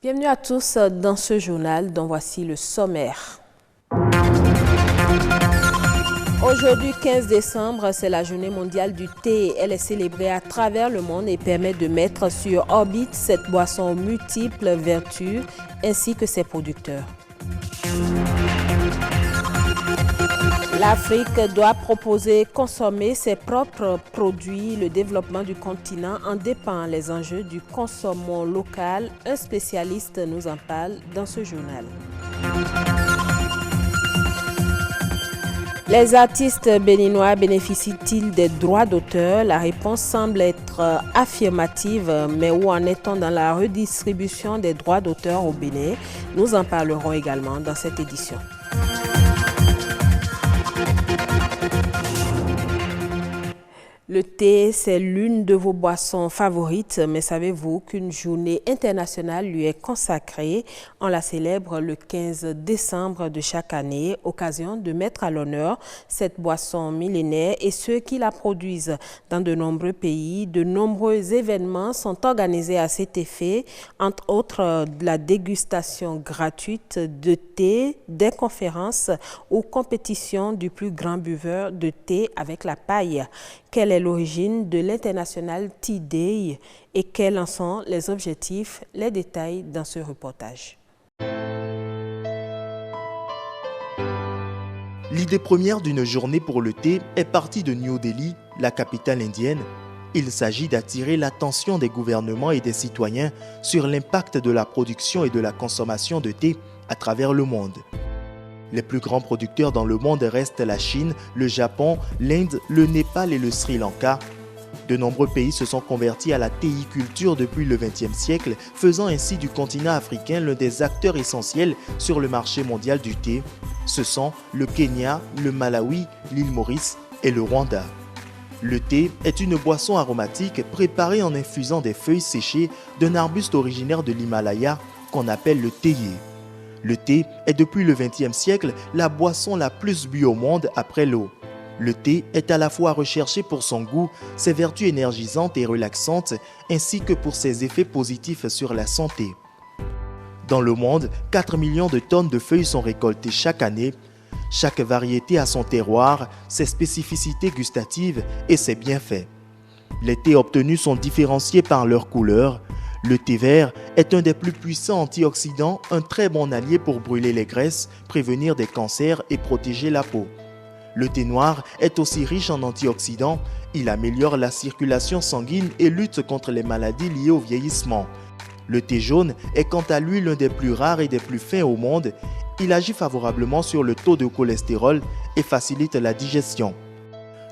Bienvenue à tous dans ce journal dont voici le sommaire. Aujourd'hui, 15 décembre, c'est la journée mondiale du thé. Elle est célébrée à travers le monde et permet de mettre sur orbite cette boisson aux multiples vertus ainsi que ses producteurs. L'Afrique doit proposer et consommer ses propres produits. Le développement du continent en dépend. Les enjeux du consommation local. Un spécialiste nous en parle dans ce journal. Les artistes béninois bénéficient-ils des droits d'auteur? La réponse semble être affirmative, mais où en est-on dans la redistribution des droits d'auteur au Bénin? Nous en parlerons également dans cette édition. Le thé, c'est l'une de vos boissons favorites, mais savez-vous qu'une journée internationale lui est consacrée? On la célèbre le 15 décembre de chaque année, occasion de mettre à l'honneur cette boisson millénaire et ceux qui la produisent. Dans de nombreux pays, de nombreux événements sont organisés à cet effet, entre autres la dégustation gratuite de thé, des conférences ou compétitions du plus grand buveur de thé avec la paille. Quelle est l'origine de l'International Tea Day et quels en sont les objectifs? Les détails dans ce reportage. L'idée première d'une journée pour le thé est partie de New Delhi, la capitale indienne. Il s'agit d'attirer l'attention des gouvernements et des citoyens sur l'impact de la production et de la consommation de thé à travers le monde. Les plus grands producteurs dans le monde restent la Chine, le Japon, l'Inde, le Népal et le Sri Lanka. De nombreux pays se sont convertis à la théiculture depuis le XXe siècle, faisant ainsi du continent africain l'un des acteurs essentiels sur le marché mondial du thé. Ce sont le Kenya, le Malawi, l'île Maurice et le Rwanda. Le thé est une boisson aromatique préparée en infusant des feuilles séchées d'un arbuste originaire de l'Himalaya qu'on appelle le théier. Le thé est depuis le XXe siècle la boisson la plus bue au monde après l'eau. Le thé est à la fois recherché pour son goût, ses vertus énergisantes et relaxantes, ainsi que pour ses effets positifs sur la santé. Dans le monde, 4 millions de tonnes de feuilles sont récoltées chaque année. Chaque variété a son terroir, ses spécificités gustatives et ses bienfaits. Les thés obtenus sont différenciés par leur couleur. Le thé vert est un des plus puissants antioxydants, un très bon allié pour brûler les graisses, prévenir des cancers et protéger la peau. Le thé noir est aussi riche en antioxydants, il améliore la circulation sanguine et lutte contre les maladies liées au vieillissement. Le thé jaune est quant à lui l'un des plus rares et des plus fins au monde, il agit favorablement sur le taux de cholestérol et facilite la digestion.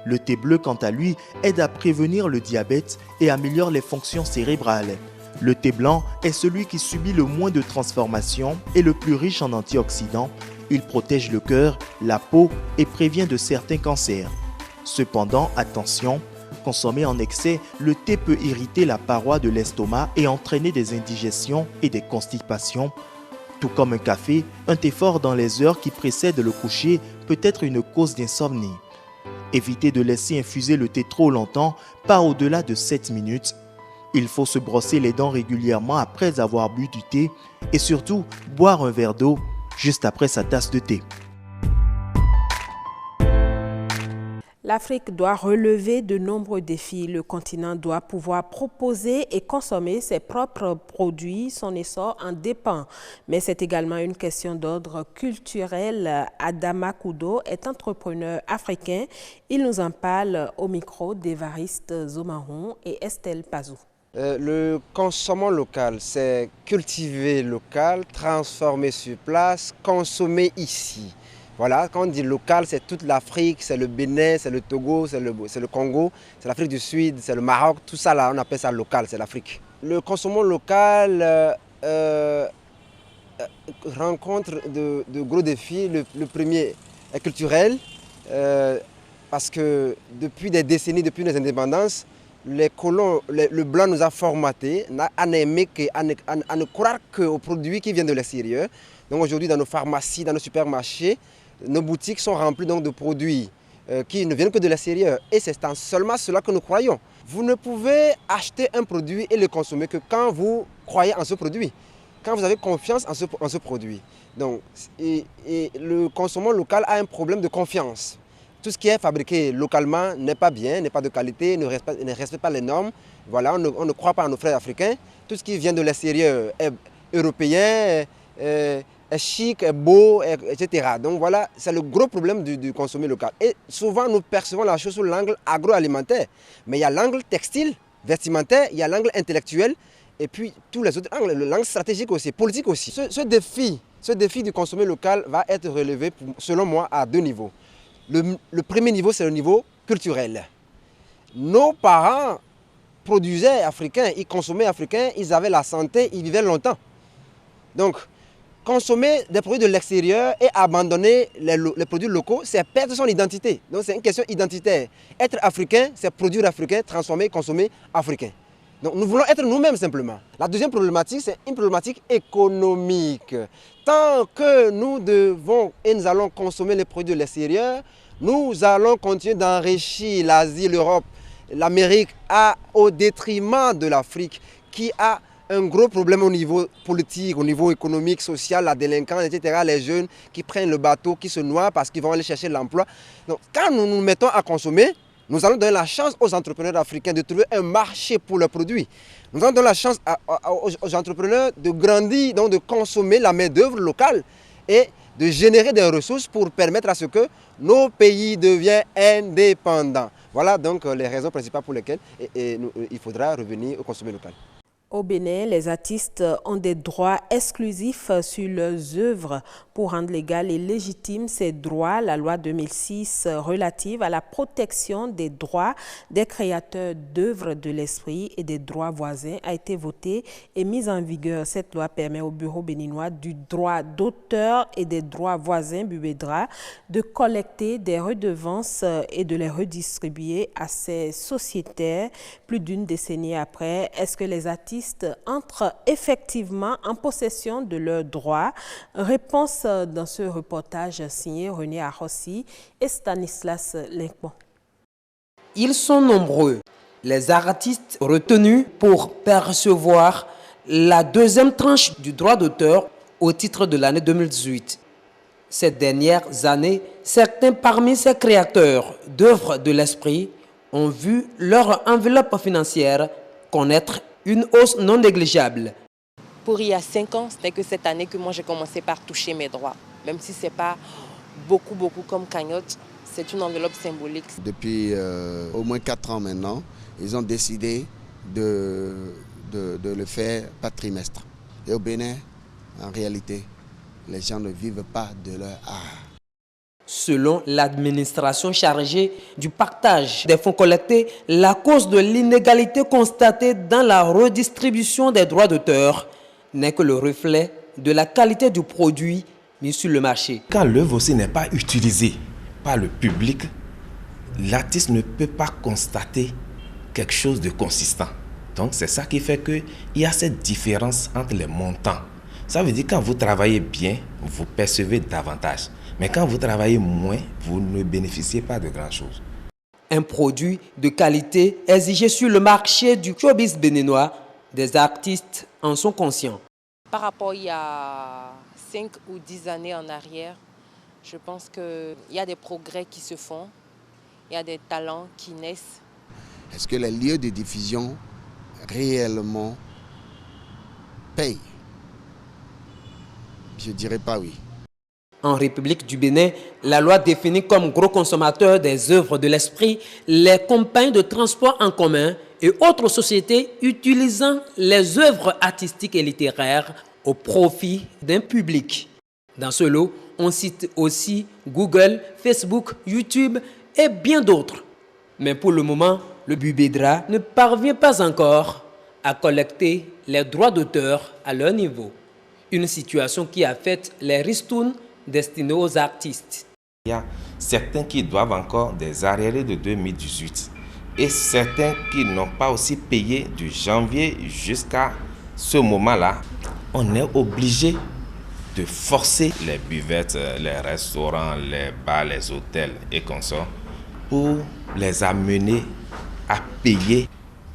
Le thé bleu quant à lui aide à prévenir le diabète et améliore les fonctions cérébrales. Le thé blanc est celui qui subit le moins de transformations et le plus riche en antioxydants. Il protège le cœur, la peau et prévient de certains cancers. Cependant, attention, consommé en excès, le thé peut irriter la paroi de l'estomac et entraîner des indigestions et des constipations. Tout comme un café, un thé fort dans les heures qui précèdent le coucher peut être une cause d'insomnie. Évitez de laisser infuser le thé trop longtemps, pas au-delà de 7 minutes. Il faut se brosser les dents régulièrement après avoir bu du thé et surtout boire un verre d'eau juste après sa tasse de thé. L'Afrique doit relever de nombreux défis. Le continent doit pouvoir proposer et consommer ses propres produits. Son essor en dépend. Mais c'est également une question d'ordre culturel. Adama Koudo est entrepreneur africain. Il nous en parle au micro d'Évariste Zomaron et Estelle Pazou. Le consommant local, c'est cultiver local, transformer sur place, consommer ici. Voilà, quand on dit local, c'est toute l'Afrique, c'est le Bénin, c'est le Togo, c'est le Congo, c'est l'Afrique du Sud, c'est le Maroc, tout ça là, on appelle ça local, c'est l'Afrique. Le consommant local rencontre de gros défis. Le premier est culturel, parce que depuis des décennies, depuis nos indépendances, les colons, le blanc nous a formatés à ne croire qu'aux produits qui viennent de l'extérieur. Donc aujourd'hui, dans nos pharmacies, dans nos supermarchés, nos boutiques sont remplies donc de produits qui ne viennent que de l'extérieur. Et c'est seulement cela que nous croyons. Vous ne pouvez acheter un produit et le consommer que quand vous croyez en ce produit. quand vous avez confiance en ce produit. Donc, et le consommant local a un problème de confiance. Tout ce qui est fabriqué localement n'est pas bien, n'est pas de qualité, ne respecte pas les normes. Voilà, on ne croit pas à nos frères africains. Tout ce qui vient de l'extérieur est européen, est chic, est beau, etc. Donc voilà, c'est le gros problème du consommé local. Et souvent, nous percevons la chose sous l'angle agroalimentaire. Mais il y a l'angle textile, vestimentaire, il y a l'angle intellectuel, et puis tous les autres angles, l'angle stratégique aussi, politique aussi. Ce défi du consommé local va être relevé, selon moi, à 2 niveaux. Le premier niveau, c'est le niveau culturel. Nos parents produisaient africains, ils consommaient africains, ils avaient la santé, ils vivaient longtemps. Donc, consommer des produits de l'extérieur et abandonner les produits locaux, c'est perdre son identité. Donc, c'est une question identitaire. Être africain, c'est produire africain, transformer, consommer africain. Donc, nous voulons être nous-mêmes simplement. La deuxième problématique, c'est une problématique économique. Tant que nous devons et nous allons consommer les produits de l'extérieur, nous allons continuer d'enrichir l'Asie, l'Europe, l'Amérique au détriment de l'Afrique qui a un gros problème au niveau politique, au niveau économique, social, la délinquance, etc. Les jeunes qui prennent le bateau, qui se noient parce qu'ils vont aller chercher l'emploi. Donc, quand nous nous mettons à consommer, nous allons donner la chance aux entrepreneurs africains de trouver un marché pour leurs produits. Nous allons donner la chance aux entrepreneurs de grandir, donc de consommer la main-d'œuvre locale et de générer des ressources pour permettre à ce que nos pays deviennent indépendants. Voilà donc les raisons principales pour lesquelles il faudra revenir au consommé local. Au Bénin, les artistes ont des droits exclusifs sur leurs œuvres. Pour rendre légal et légitime ces droits, la loi 2006 relative à la protection des droits des créateurs d'œuvres de l'esprit et des droits voisins a été votée et mise en vigueur. Cette loi permet au Bureau béninois du droit d'auteur et des droits voisins, BUBEDRA, de collecter des redevances et de les redistribuer à ses sociétaires. Plus d'une décennie après, est-ce que les artistes entrent effectivement en possession de leurs droits? Réponse dans ce reportage signé René Arossi et Stanislas Linkmon. Ils sont nombreux, les artistes retenus pour percevoir la deuxième tranche du droit d'auteur au titre de l'année 2018. Ces dernières années, certains parmi ces créateurs d'œuvres de l'esprit ont vu leur enveloppe financière connaître une hausse non négligeable. Pour il y a 5 ans, c'était que cette année que moi j'ai commencé par toucher mes droits. Même si ce n'est pas beaucoup comme cagnotte, c'est une enveloppe symbolique. Depuis au moins 4 ans maintenant, ils ont décidé de le faire par trimestre. Et au Bénin, en réalité, les gens ne vivent pas de leur art. Selon l'administration chargée du partage des fonds collectés, la cause de l'inégalité constatée dans la redistribution des droits d'auteur n'est que le reflet de la qualité du produit mis sur le marché. Quand l'œuvre aussi n'est pas utilisée par le public, l'artiste ne peut pas constater quelque chose de consistant. Donc c'est ça qui fait qu'il y a cette différence entre les montants. Ça veut dire que quand vous travaillez bien, vous percevez davantage. Mais quand vous travaillez moins, vous ne bénéficiez pas de grand-chose. Un produit de qualité exigé sur le marché du showbiz béninois, des artistes en sont conscients. Par rapport il y a 5 ou 10 années en arrière, je pense qu'il y a des progrès qui se font, il y a des talents qui naissent. Est-ce que les lieux de diffusion réellement payent? Je ne dirais pas oui. En République du Bénin, la loi définit comme gros consommateurs des œuvres de l'esprit les compagnies de transport en commun et autres sociétés utilisant les œuvres artistiques et littéraires au profit d'un public. Dans ce lot, on cite aussi Google, Facebook, YouTube et bien d'autres. Mais pour le moment, le BUBEDRA ne parvient pas encore à collecter les droits d'auteur à leur niveau. Une situation qui affecte les ristournes destinés aux artistes. Il y a certains qui doivent encore des arriérés de 2018 et certains qui n'ont pas aussi payé du janvier jusqu'à ce moment-là. On est obligé de forcer les buvettes, les restaurants, les bars, les hôtels et consorts pour les amener à payer.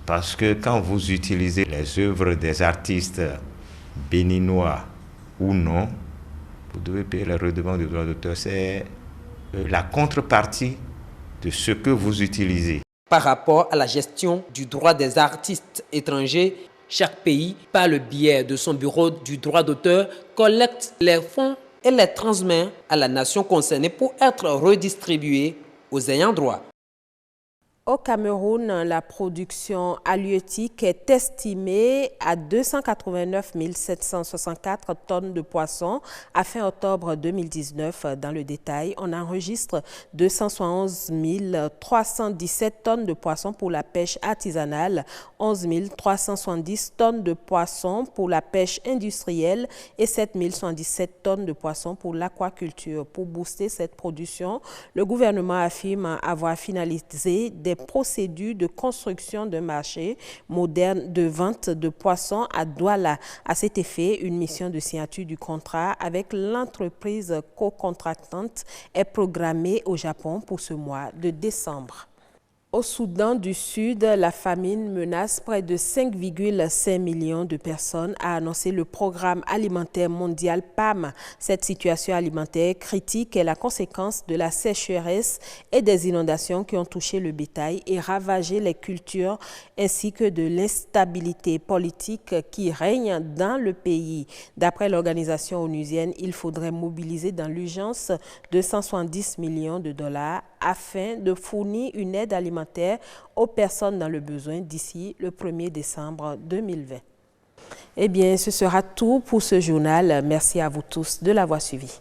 Parce que quand vous utilisez les œuvres des artistes béninois ou non, vous devez payer la redevance de droit d'auteur. C'est la contrepartie de ce que vous utilisez. Par rapport à la gestion du droit des artistes étrangers, chaque pays, par le biais de son bureau du droit d'auteur, collecte les fonds et les transmet à la nation concernée pour être redistribués aux ayants droit. Au Cameroun, la production halieutique est estimée à 289 764 tonnes de poissons à fin octobre 2019. Dans le détail, on enregistre 271 317 tonnes de poissons pour la pêche artisanale, 11 370 tonnes de poissons pour la pêche industrielle et 7 117 tonnes de poissons pour l'aquaculture. Pour booster cette production, le gouvernement affirme avoir finalisé des procédures de construction d'un marché moderne de vente de poissons à Douala. À cet effet, une mission de signature du contrat avec l'entreprise co-contractante est programmée au Japon pour ce mois de décembre. Au Soudan du Sud, la famine menace près de 5,5 millions de personnes, a annoncé le Programme alimentaire mondial PAM. Cette situation alimentaire critique est la conséquence de la sécheresse et des inondations qui ont touché le bétail et ravagé les cultures, ainsi que de l'instabilité politique qui règne dans le pays. D'après l'organisation onusienne, il faudrait mobiliser dans l'urgence 270 millions de dollars afin de fournir une aide alimentaire aux personnes dans le besoin d'ici le 1er décembre 2020. Eh bien, ce sera tout pour ce journal. Merci à vous tous de l'avoir suivi.